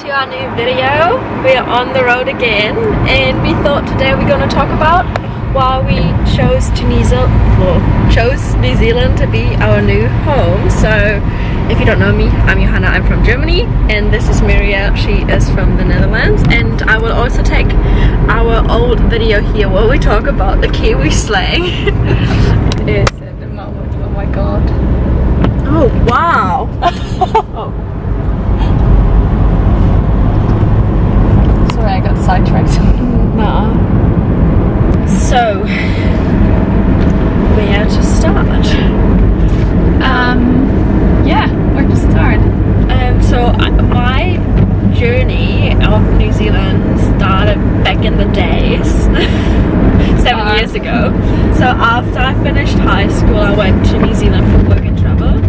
to our new video. We are on the road again, and we thought today we're going to talk about why we chose New Zealand to be our new home. So if you don't know me, I'm Johanna, I'm from Germany, and this is Muriel, she is from the Netherlands. And I will also take our old video here where we talk about the Kiwi slang. Is at the moment, oh my god. Oh wow. Oh. Sorry, I got sidetracked. Nah. So, where to start? Yeah, where to start? So my journey of New Zealand started back in the days, 7 years ago. So after I finished high school, I went to New Zealand for work and travel,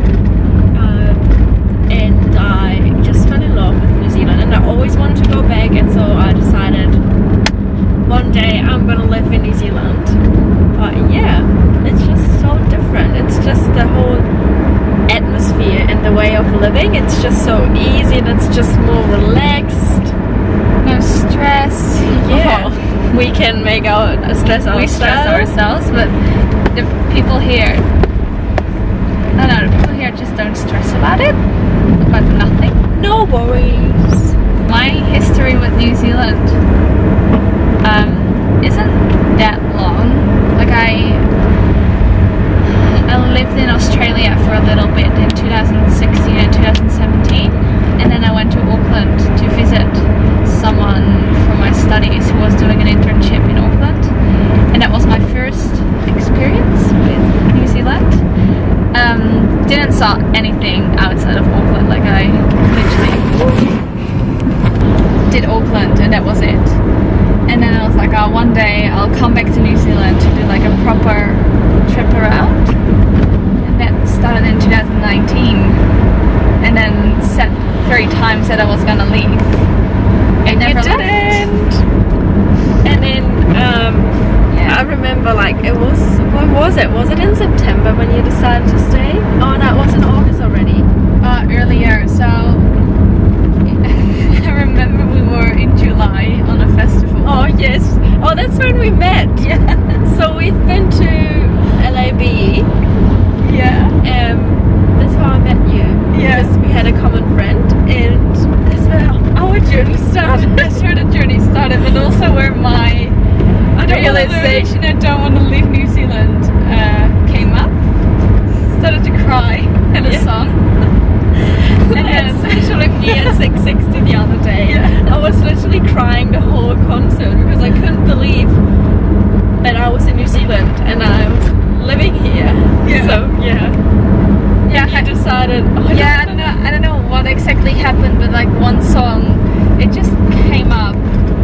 and I just fell in love with New Zealand, and I always wanted to go back, and so I decided one day I'm gonna live in New Zealand. But yeah, it's just so different. It's just the whole atmosphere and the way of living. It's just so easy, and it's just more relaxed. No stress. Yeah, we can make our stress ourselves. We stress ourselves, but the people here, I don't know, the people here just don't stress about it, about nothing. No worries. My history with New Zealand isn't that long. Like I lived in Australia for a little bit in 2016 and 2017, and then I went to Auckland to visit someone for my studies who was doing an internship in Auckland, and that was my first experience with New Zealand. Didn't saw anything outside of Auckland. Like I literally did Auckland and that was it. And then I was like, oh, one day I'll come back to New Zealand to do like a proper trip around. And that started in 2019. And then said 3 times that I was gonna leave. And you didn't. And then yeah. I remember like it was, when was it? Was it in September when you decided to stay? Oh no, it was in August already. Earlier, so I remember we were in July on a festival. Oh yes. Oh, that's when we met. Yeah. So we've been to LAB. Yeah. That's how I met you. Yeah. Because we had a common friend, and that's where our journey started. That's where the journey started, but also where my realization I don't want to leave New Zealand came up. Started to cry at a song. And then especially me at 660 the other day, I was literally crying the whole concert because I couldn't believe that I was in New Zealand and I was living here. Yeah. So yeah. I decided. I don't know what exactly happened, but like one song, it just came up.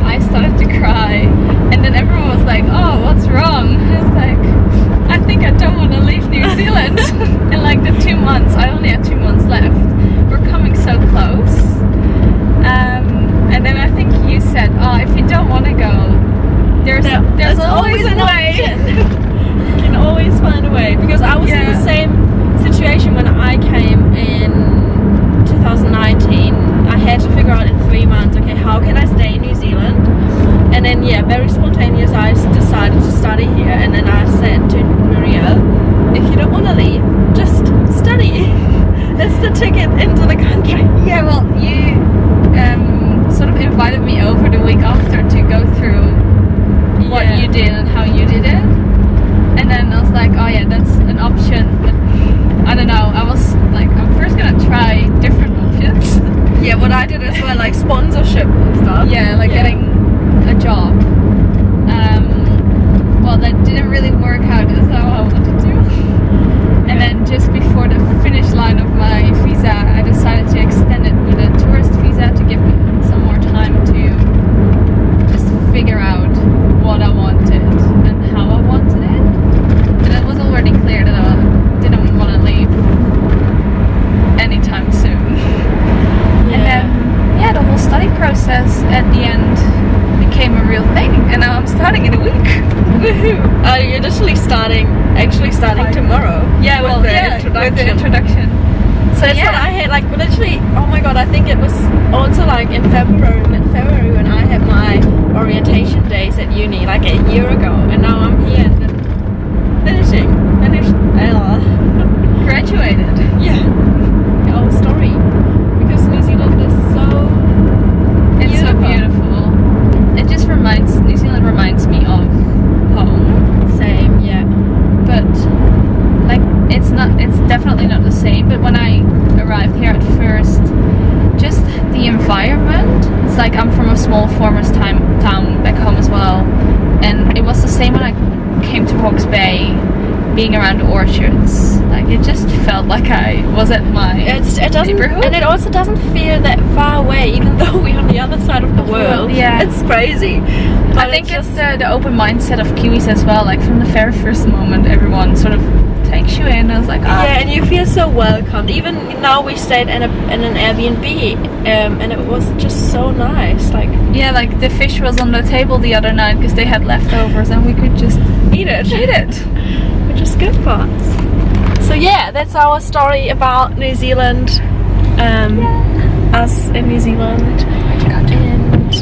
I started to cry, and then everyone was like, "Oh, what's wrong?" I was like, "I think I don't want to leave New Zealand." And like the 2 months, I only had 2 months left. We're coming so close. And then I think you said, "Oh, if you don't want to go, there's always a way." You can always find a way, because I was in the same situation when I came in 2019. I had to figure out in 3 months, okay, how can I stay in New Zealand? And then very spontaneous, I decided to study here, and then I said to Muriel, if you don't want to leave, just study. That's the ticket into the country. Yeah, well, you sort of invited me over the week after to go through what you did and how you did it. And then I was like, oh yeah, that's an option. But I don't know, I was like, I'm first gonna try different options. Yeah, what I did as well, like sponsorship and stuff. Yeah, like getting a job. Well, that didn't really work out as how I wanted to. And then just before the finish line of my visa, I decided to extend it with a tourist visa to give me some more time to just figure out what I wanted and how I wanted it. And it was already clear that I didn't want to leave anytime soon. And then, the whole study process at the end became a real thing, and now I'm starting in a week. Woohoo! You're literally starting tomorrow. Yeah, with the introduction. With the introduction. So That's what I had, like literally, oh my god, I think it was also like in mid-February when I had my orientation days at uni, like a year ago, and now I'm here and then finished, graduated. yeah, the whole story, because New Zealand is so It's so beautiful. It just New Zealand reminds me of home. Same, yeah. But like it's definitely not the same. But when I arrived here at first, just the environment, it's like I'm from a small farmers town back home as well, and it was the same when I came to Hawke's Bay, being around the orchards. Like it just felt like I was at my neighborhood. And it also doesn't feel that far away, even though we're on the other side of the world. Yeah, it's crazy. But I think it's the open mindset of Kiwis as well. Like from the very first moment, everyone sort of takes you in. I was like, yeah, and you feel so welcomed. Even now, we stayed in an Airbnb, and it was just so nice. Like, yeah, like the fish was on the table the other night because they had leftovers, and we could just eat it, which is good for us. So yeah, that's our story about New Zealand. Us in New Zealand, and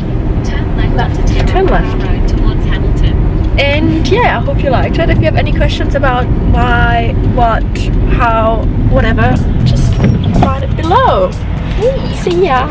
turn left towards Hamilton. And yeah, I hope you liked it. If you have any questions about why, what, how, whatever, just write it below. See ya!